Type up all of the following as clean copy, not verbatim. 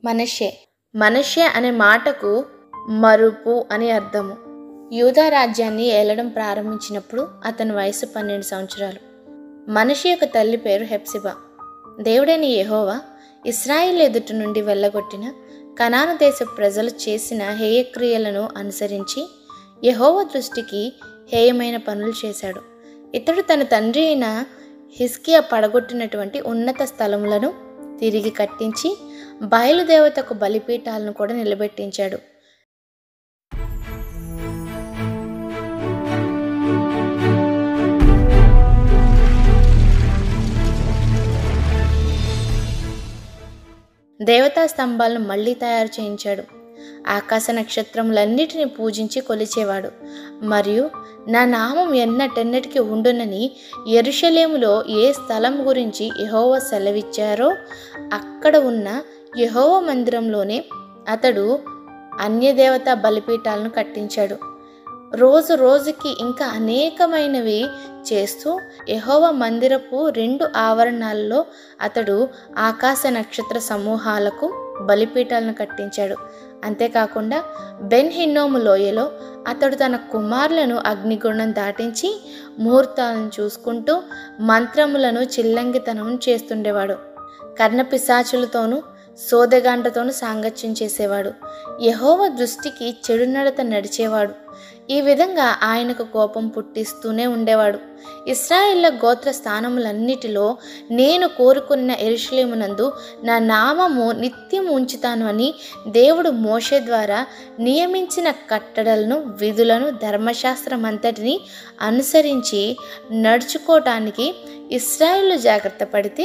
మనష్షే. మనష్షే అనే మాటకు మరుపు అని అర్థము. యూదా రాజ్యాన్ని ఏలడం ప్రారంభించినప్పుడు అతని వయసు 12 సంవత్సరాలు. మనష్షే యొక్క తల్లి పేరు హెప్సిబా. దేవుడైన యెహోవా ఇశ్రాయేలు ఎదుటి నుండి వెళ్ళగొట్టిన కనాను దేశ ప్రజలు చేసిన హేయక్రియలను అనుసరించి యెహోవా దృష్టికి హేయమైన పనులు చేశాడు. ఇతడు తన తండ్రి అయిన హిజ్కియా పడగొట్టినటువంటి ఉన్నత స్థలములను తిరిగి కట్టించి బయలుదేవతకు బలిపీఠాలను కూడా నిలబెట్టించాడు. దేవతా స్తంభాలను మళ్లీ తయారు చేయించాడు. ఆకాశ నక్షత్రములన్నిటినీ పూజించి కొలిచేవాడు. మరియు నా నామం ఎన్నటెన్నటికి ఉండునని యెరూషలేములో ఏ స్థలం గురించి యెహోవా సెలవిచ్చారో అక్కడ ఉన్న యెహోవా మందిరంలోనే అతడు అన్యదేవతా బలిపీఠాలను కట్టించాడు. రోజు రోజుకి ఇంకా అనేకమైనవి చేస్తూ యెహోవా మందిరపు 2 ఆవరణాల్లో అతడు ఆకాశ నక్షత్ర సమూహాలకు బలిపీఠాలను కట్టించాడు. అంతేకాకుండా బెన్ హిన్నోము లోయలో అతడు తన కుమారులను అగ్నిగుండం దాటించి ముహూర్తాలను చూసుకుంటూ మంత్రములను చిల్లంగితనం చేస్తుండేవాడు. కర్ణపిశాచులతోనూ సోదెగాండ్రతోనూ సాంగత్యం చేసేవాడు. యెహోవా దృష్టికి చెడు నడత నడిచేవాడు. ఈ విధంగా ఆయనకు కోపం పుట్టిస్తూనే ఉండేవాడు. ఇశ్రాయేళ్ల గోత్ర స్థానములన్నిటిలో నేను కోరుకున్న యెరూషలేమునందు నా నామము నిత్యం ఉంచుతాను అని దేవుడు మోషే ద్వారా నియమించిన కట్టడలను, విధులను, ధర్మశాస్త్రం అంతటిని అనుసరించి నడుచుకోవటానికి ఇశ్రాయేలు జాగ్రత్త పడితే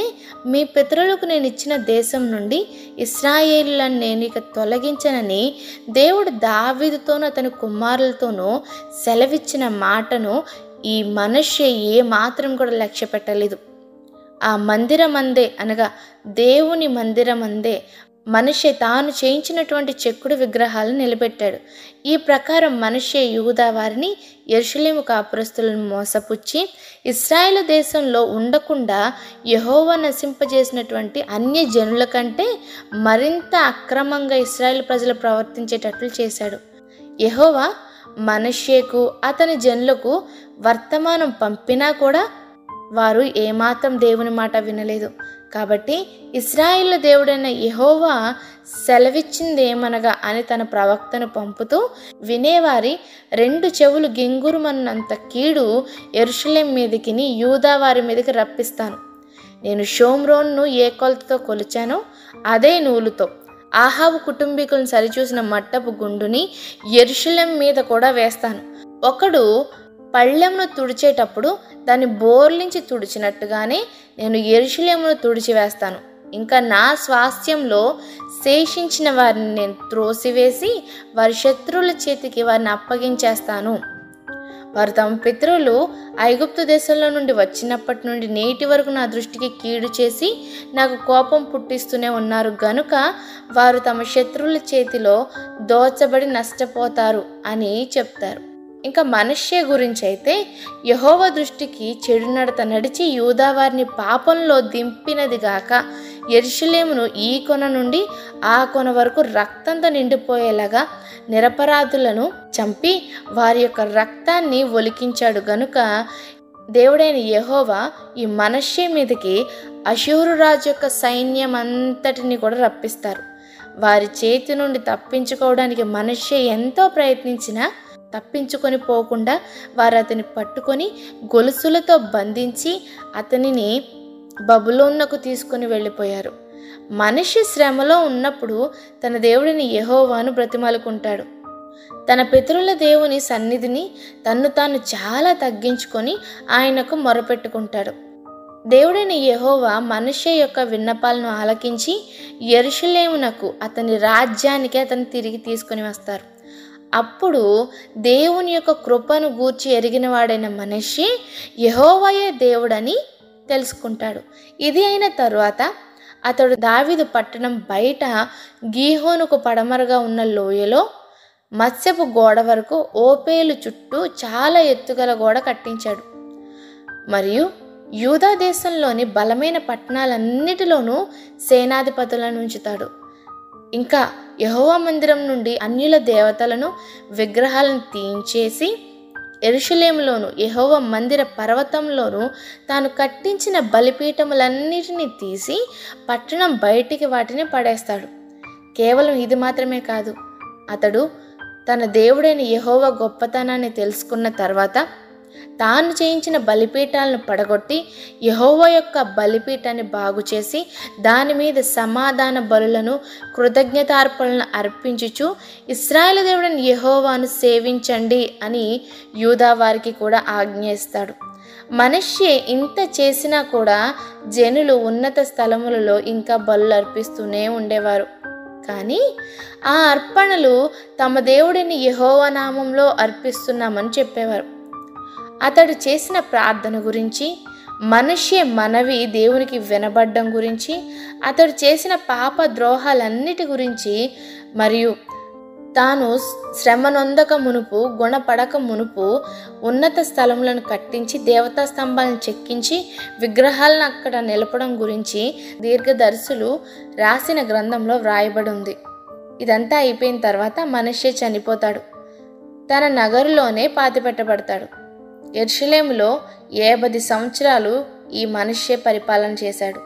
మీ పితరులకు నేను ఇచ్చిన దేశం నుండి ఇశ్రాయేలులను నేను ఇక తొలగించనని దేవుడు దావీదుతోనూ అతని కుమారులతోనూ సెలవిచ్చిన మాటను ఈ మనష్షే ఏ మాత్రం కూడా లక్ష్య పెట్టలేదు. ఆ మందిరమందే అనగా దేవుని మందిరమందే మనష్షే తాను చేయించినటువంటి చెక్కుడు విగ్రహాలను నిలబెట్టాడు. ఈ ప్రకారం మనష్షే యూదా వారిని యెరూషలేము కాపురస్తులను మోసపుచ్చి ఇశ్రాయేలు దేశంలో ఉండకుండా యెహోవా నశింపజేసినటువంటి అన్య జనుల కంటే మరింత అక్రమంగా ఇశ్రాయేలు ప్రజలు ప్రవర్తించేటట్లు చేశాడు. యెహోవా మనష్షేకు అతని జనులకు వర్తమానం పంపినా కూడా వారు ఏమాత్రం దేవుని మాట వినలేదు. కాబట్టి ఇశ్రాయేలు దేవుడైన యెహోవా సెలవిచ్చిందేమనగా అని తన ప్రవక్తను పంపుతూ వినేవారి 2 చెవులు గింగురుమన్నంత కీడు యెరూషలేం మీదకిని యూదా వారి మీదకి రప్పిస్తాను. నేను షోమ్రోన్ను ఏ కొలతతో కొలిచానో అదే నూలుతో ఆహాబు కుటుంబీకులను సరిచూసిన మట్టపు గుండుని యెరూషలేం మీద కూడా వేస్తాను. ఒకడు పళ్ళెంను తుడిచేటప్పుడు దాన్ని బోర్లించి తుడిచినట్టుగానే నేను యెరూషలేమును తుడిచివేస్తాను. ఇంకా నా స్వాస్థ్యంలో శేషించిన వారిని నేను త్రోసివేసి వారి శత్రువుల చేతికి వారిని అప్పగించేస్తాను. వారు తమ పితరులు ఐగుప్తు దేశంలో నుండి వచ్చినప్పటి నుండి నేటి వరకు నా దృష్టికి కీడు చేసి నాకు కోపం పుట్టిస్తూనే ఉన్నారు గనుక వారు తమ శత్రువుల చేతిలో దోచబడి నష్టపోతారు అని చెప్తారు. ఇంకా మనష్షే గురించి అయితే యెహోవా దృష్టికి చెడు నడత నడిచి యూదా వారిని పాపంలో దింపినది గాక యెరూషలేమును ఈ కొన నుండి ఆ కొన వరకు రక్తంతో నిండిపోయేలాగా నిరపరాధులను చంపి వారి యొక్క రక్తాన్ని ఒలికించాడు గనుక దేవుడైన యెహోవా ఈ మనష్షే మీదకి అషూరు రాజు యొక్క సైన్యం అంతటిని కూడా రప్పిస్తారు. వారి చేతి నుండి తప్పించుకోవడానికి మనష్షే ఎంతో ప్రయత్నించినా తప్పించుకొని పోకుండా వారు అతన్ని పట్టుకొని గొలుసులతో బంధించి అతనిని బబులోనుకు తీసుకొని వెళ్ళిపోయారు. మనిషి శ్రమలో ఉన్నప్పుడు తన దేవుడిని యెహోవాను బ్రతిమాలుకుంటాడు. తన పితరుల దేవుని సన్నిధిని తన్ను తాను చాలా తగ్గించుకొని ఆయనకు మొరపెట్టుకుంటాడు. దేవుడైన యెహోవా మనష్షే యొక్క విన్నపాలను ఆలకించి యెరూషలేమునకు అతని రాజ్యానికి అతను తిరిగి తీసుకొని వస్తారు. అప్పుడు దేవుని యొక్క కృపను గూర్చి ఎరిగిన వాడైన మనష్షే యెహోవాయే దేవుడని తెలుసుకుంటాడు. ఇది అయిన తరువాత అతడు దావీదు పట్టణం బయట గీహోనుకు పడమరగా ఉన్న లోయలో మత్స్యపు గోడ వరకు ఓపేలు చుట్టూ చాలా ఎత్తుగల గోడ కట్టించాడు. మరియు యూదా దేశంలోని బలమైన పట్టణాలన్నిటిలోనూ సేనాధిపతులను ఉంచుతాడు. ఇంకా యెహోవా మందిరం నుండి అన్యుల దేవతలను విగ్రహాలను తీయించేసి యెరూషలేములోను యెహోవా మందిర పర్వతంలోను తాను కట్టించిన బలిపీఠములన్నిటినీ తీసి పట్టణం బయటికి వాటిని పడేస్తాడు. కేవలం ఇది మాత్రమే కాదు, అతడు తన దేవుడైన యెహోవా గొప్పతనాన్ని తెలుసుకున్న తర్వాత తాను చేయించిన బలిపీఠాలను పడగొట్టి యెహోవా యొక్క బలిపీఠాన్ని బాగు చేసి దాని మీద సమాధాన బలులను కృతజ్ఞతార్పణలను అర్పించుచు ఇశ్రాయేలు దేవుడైన యెహోవాను సేవించండి అని యూదా వారికి కూడా ఆజ్ఞ ఇస్తాడు. మనష్షే ఇంత చేసినా కూడా జనులు ఉన్నత స్థలములలో ఇంకా బలులు అర్పిస్తూనే ఉండేవారు. కానీ ఆ అర్పణలు తమ దేవుడిని యెహోవా నామంలో అర్పిస్తున్నామని చెప్పేవారు. అతడు చేసిన ప్రార్థన గురించి, మనష్షే మనవి దేవునికి వినబడ్డం గురించి, అతడు చేసిన పాప ద్రోహాలన్నిటి గురించి మరియు తాను శ్రమనొందక మునుపు గుణపడక మునుపు ఉన్నత స్థలములను కట్టించి దేవతా స్తంభాలను చెక్కించి విగ్రహాలను అక్కడ నిలపడం గురించి దీర్ఘదర్శులు రాసిన గ్రంథంలో వ్రాయబడి ఉంది. ఇదంతా అయిపోయిన తర్వాత మనష్షే చనిపోతాడు. తన నగరులోనే పాతిపెట్టబడతాడు. యెరూషలేములో 70 సంవత్సరాలు ఈ మనష్షే పరిపాలన చేశాడు.